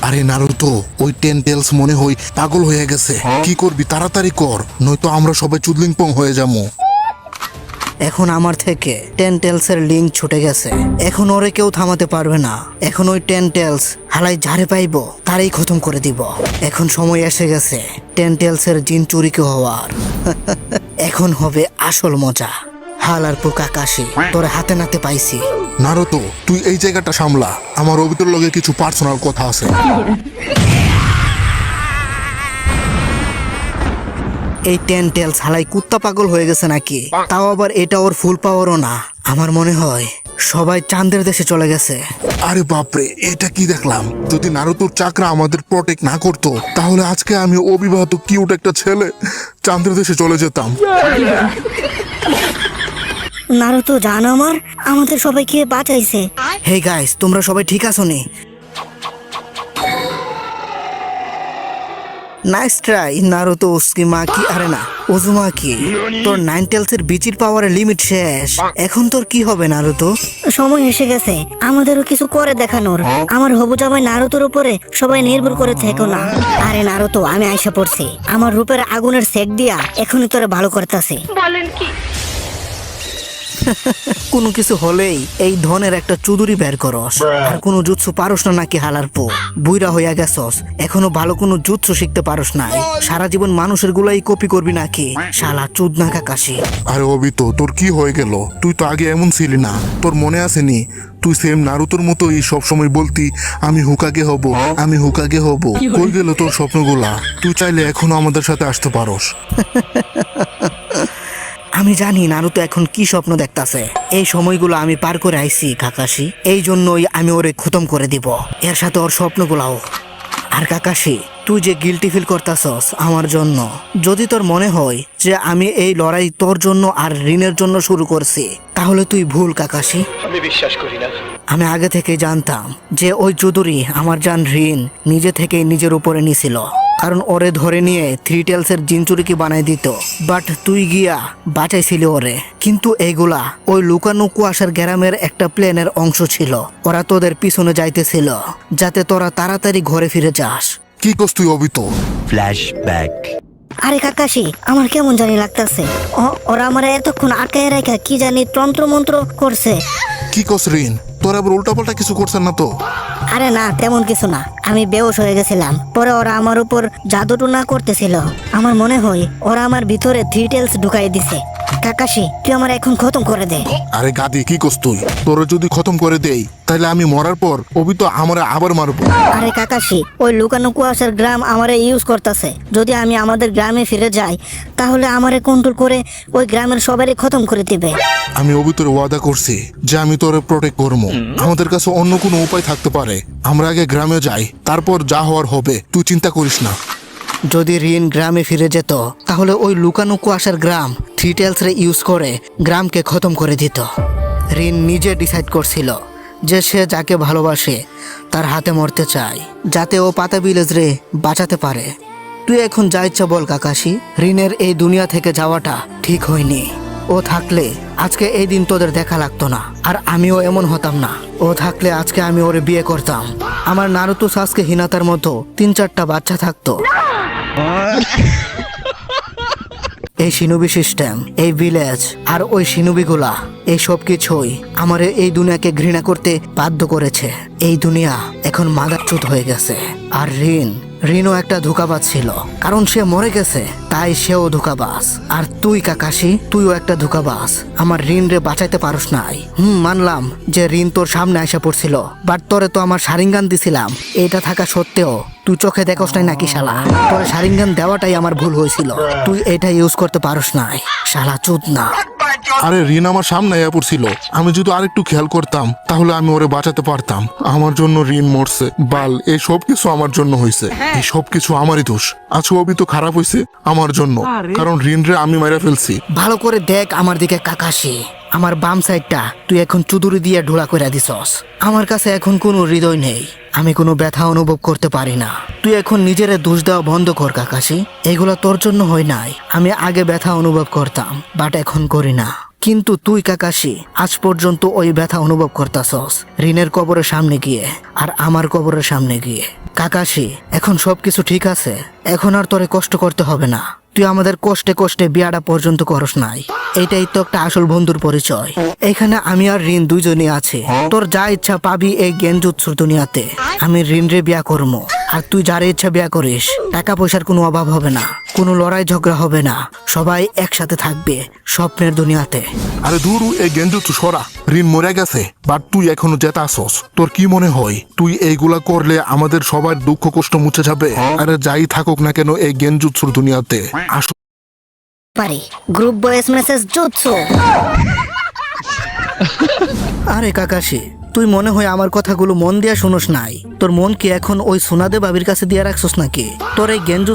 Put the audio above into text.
আরে নারুতো, ওই টেলস মনে হয় পাগল হয়ে গেছে। কি করবি, তাড়াতাড়ি কর, নয়তো আমরা সবাই চুদলিংপং হয়ে যাবো। এখন আমার থেকে টেলসের লিঙ্ক ছুটে গেছে। এখন ওরে কেউ থামাতে পারবে না। এখন ওই টেলস হালাই ঝাড়ে পাইবো তারই খতম করে দিব। এখন সময় এসে গেছে টেলসের জিন চুরিকে হওয়ার। এখন হবে আসল মজা। হালার পোকা কাশি তোরে হাতে নাতে পাইছি। নারুতো, তুই এই জায়গাটা সামলা, আমার অবিতর লগে কিছু পার্সোনাল কথা আছে। এই টেলস হালাই কুত্তা পাগল হয়ে গেছে নাকি? তাও আবার এটা ওর ফুল পাওয়ারও না। আমার মনে হয় সবাই চাঁদের দেশে চলে গেছে। আরে বাপরে, এটা কি দেখলাম! যদি নারুতোর চাকরা আমাদের প্রটেক্ট না করতো, তাহলে আজকে আমি অবিবাহিত কিউট একটা ছেলে চাঁদের দেশে চলে যেতাম। নারুতো জান আমাদের সবাইকে বাঁচাইছে। হে গাইস, তোমরা সবাই ঠিক আছো নি? Nice try Naruto Uzumaki. আরে না, উজুমাকি। তোর টেলসের বিচির পাওয়ারের লিমিট শেষ। এখন তোর কি হবে নারুতো? সময় এসে গেছে আমাদেরও কিছু করে দেখানোর। আমার হবু জামাই নারুতোর উপরে সবাই নির্ভর করে থেকো না। আরে নারুতো, আমি আইসা পড়ছি। আমার রূপের আগুনের সেক দিয়া এখনই তোরে ভালো করতেছি। কোনো কিছু হলেই এই ধনের একটা চুদুরি বের করস। আর কোনো জুৎসু পারস না নাকি হালার পো? বুইরা হইয়া গেছস, এখনো ভালো কোনো জুৎসু শিখতে পারস নাই। সারা জীবন মানুষের গুলাই কপি করবি নাকি? শালা চুদনা কাকাশি। আরে অবিতো, তোর কি হয়ে গেল? তুই তো আগে এমন ছিলি না, তোর মনে আসেনি? তুই সেম নারুতোর মতোই সবসময় বলতি আমি হুকাগে হব, আমি হুকাগে হব। কই গেল তোর স্বপ্নগুলা? তুই চাইলে এখনো আমাদের সাথে আসতে পারস। আমি জানি নারুতো এখন কি স্বপ্ন দেখতাছে। এই সময়গুলো আমি পার করে আইছি কাকাশি, এই জন্যই আমি ওরে খতম করে দিব, এর সাথে ওর স্বপ্নগুলাও। আর কাকাশি, তুই যে গিল্টি ফিল করতাছস আমার জন্য, যদি তোর মনে হয় যে আমি এই লড়াই তোর জন্য আর ঋণের জন্য শুরু করছি, তাহলে তুই ভুল কাকাশি। আমি বিশ্বাস করি না। আমি আগে থেকে জানতাম যে ওই চৌধুরী আমার জান ঋণ নিজে থেকেই নিজের উপরে নিছিল, কারণ ওরে ধরে নিয়ে টেলসের জিনচুরিকে বানাই দিত। বাট তুই গিয়া বাঁচাইছিলি ওরে। কিন্তু এইগুলা ওই লুকানো কুয়াশার গ্রামের একটা প্লেনের অংশ ছিল। ওরা তোদের পিছনে যাইতেছিল যাতে তোরা তাড়াতাড়ি ঘরে ফিরে যাস। কি কস তুই অবিতো? ফ্ল্যাশব্যাক। আরে কাকাশি, আমার কেমন জানি লাগতাছে। ওরা আমার এতক্ষণ আটকায় রেখা কি জানি তন্ত্র মন্ত্র করছে। কি কস রিন? তোর আবার উল্টাপাল্টা কিছু করছেন না তো? আরে না, তেমন কিছু না। আমি বেহুশ হয়ে গেছিলাম, পরে ওরা আমার উপর জাদুটুনা করতেছিল। আমার মনে হয় ওরা আমার ভিতরে টেলস ঢুকাই দিছে। কাকাশি, তুই আমার এখন খতম করে দে। আরে গাদি, কি কস তুই? তোর যদি খতম করে দেই, তাহলে আমি মরার পর অবিতো আমারে আবার মারবো। আরে কাকাশি, ওই লুকানো কুয়াশার গ্রাম আমারে ইউজ করতেছে। যদি আমি আমাদের গ্রামে ফিরে যাই, তাহলে আমারে কন্ট্রোল করে ওই গ্রামের সবারই খতম করে দিবে। আমি অবিতর ওয়াদা করছি যে আমি তোরে প্রোটেক্ট করবো। আমাদের কাছে অন্য কোনো উপায় থাকতে পারে। আমরা আগে গ্রামে যাই, তারপর যা হওয়ার হবে, তুই চিন্তা করিস না। যদি ঋণ গ্রামে ফিরে যেত, তাহলে ওই লুকানো কুয়াশার গ্রাম টেলসরে ইউজ করে গ্রামকে খতম করে দিত। ঋণ নিজে ডিসাইড করছিল যে সে যাকে ভালোবাসে তার হাতে মরতে চায়, যাতে ও পাতা ভিলেজ রে বাঁচাতে পারে। তুই এখন যা ইচ্ছা বল কাকাশি, ঋণের এই দুনিয়া থেকে যাওয়াটা ঠিক হয়নি। ও থাকলে আজকে এই দিন তোদের দেখা লাগতো না, আর আমিও এমন হতাম না। ও থাকলে আজকে আমি ওরে বিয়ে করতাম। আমার নারুতো সাসকে হিনাতার মতো 3-4টা বাচ্চা থাকতো। এই শিনুবি সিস্টেম, এই ভিলেজ আর ওই শিনুবিগুলা, এই সব কিছুই আমার এই দুনিয়াকে ঘৃণা করতে বাধ্য করেছে। এই দুনিয়া এখন মাদারচুত হয়ে গেছে। আর ঋণও একটা ধোঁকাবাজ ছিল, কারণ সে মরে গেছে তাই সেও ধোঁকাবাজ। আর তুই কাকাশি, তুইও একটা ধোঁকাবাজ। আমার ঋণ রে বাঁচাইতে পারস নাই। মানলাম যে ঋণ তোর সামনে আসা পড়ছিল, বাট তোরে তো আমার শারিঙ্গান দিছিলাম। এটা থাকা সত্ত্বেও তুই চোখে দেখোস নাই নাকি শালা? তোরে শারিঙ্গান দেওয়াটাই আমার ভুল হয়েছিল। তুই এটা ইউজ করতে পারস নাই, শালা চুদ না। আরে রিন আমার সামনে আয়া পড়ছিল, আমি যদি আরেকটু খেয়াল করতাম তাহলে আমি ওরে বাঁচাতে পারতাম। আমার জন্য রিন মরছে। বাল, এই সব কিছু আমার জন্য হয়েছে। এই সব কিছু আমারই দোষ। আচ্ছা, অবি তো খারাপ হয়েছে আমার জন্য, কারণ রিন রে আমি মাইরা ফেলছি। ভালো করে দেখ আমার দিকে কাকাশি, আমার বাম সাইডটা তুই এখন চুদুরি দিয়ে ঢোলা করে দিছস। আমার কাছে এখন কোনো হৃদয় নেই, আমি কোনো ব্যথা অনুভব করতে পারি না। তুই এখন নিজের দোষ দেওয়া বন্ধ কর কাকাশি। এগুলো তোর জন্য হয় নাই। আমি আগে ব্যথা অনুভব করতাম, বাট এখন করি না। কিন্তু তুই কাকাশি আজ পর্যন্ত ওই ব্যথা অনুভব করতাছস রিনের কবরের সামনে গিয়ে আর আমার কবরের সামনে গিয়ে। কাকাশি এখন সবকিছু ঠিক আছে, এখন আর তোরে কষ্ট করতে হবে না। তুই আমাদের কষ্টে কষ্টে বিয়াটা পর্যন্ত করস নাই, এইটাই তো একটা আসল বন্ধুর পরিচয়। এখানে আমি আর রিন দুইজনই আছে, তোর যা ইচ্ছা পাবি এই গেঞ্জুৎসুর দুনিয়াতে। আমি রিন রে বিয়া করবো, আর তুই যার ইচ্ছা বিয়া করিস। টাকা পয়সার কোনো অভাব হবে না, কোনো লড়াই ঝগড়া হবে না, সবাই একসাথে থাকবে স্বপ্নের দুনিয়াতে। আরে দূর এই গেঞ্জুৎসু সরা, ঋণ মরে গেছে বাট তুই এখনো যেতে আসস। তোর কি মনে হয় তুই এইগুলা করলে আমাদের সবার দুঃখ কষ্ট মুছে যাবে? আরে যাই থাকুক না কেন এই গেঞ্জুৎসুর দুনিয়াতে পারি গ্রুপ ভয়েস মেসেজ জুৎসু। আরে কাকাশি, তুই মনে হয় আমার কথাগুলো মন দিয়া শুনোস নাই। তোর মন কি এখন ওই সোনাদে বাবির কাছে দিয়ে রাখছস নাকি? তোর এই গেঞ্জু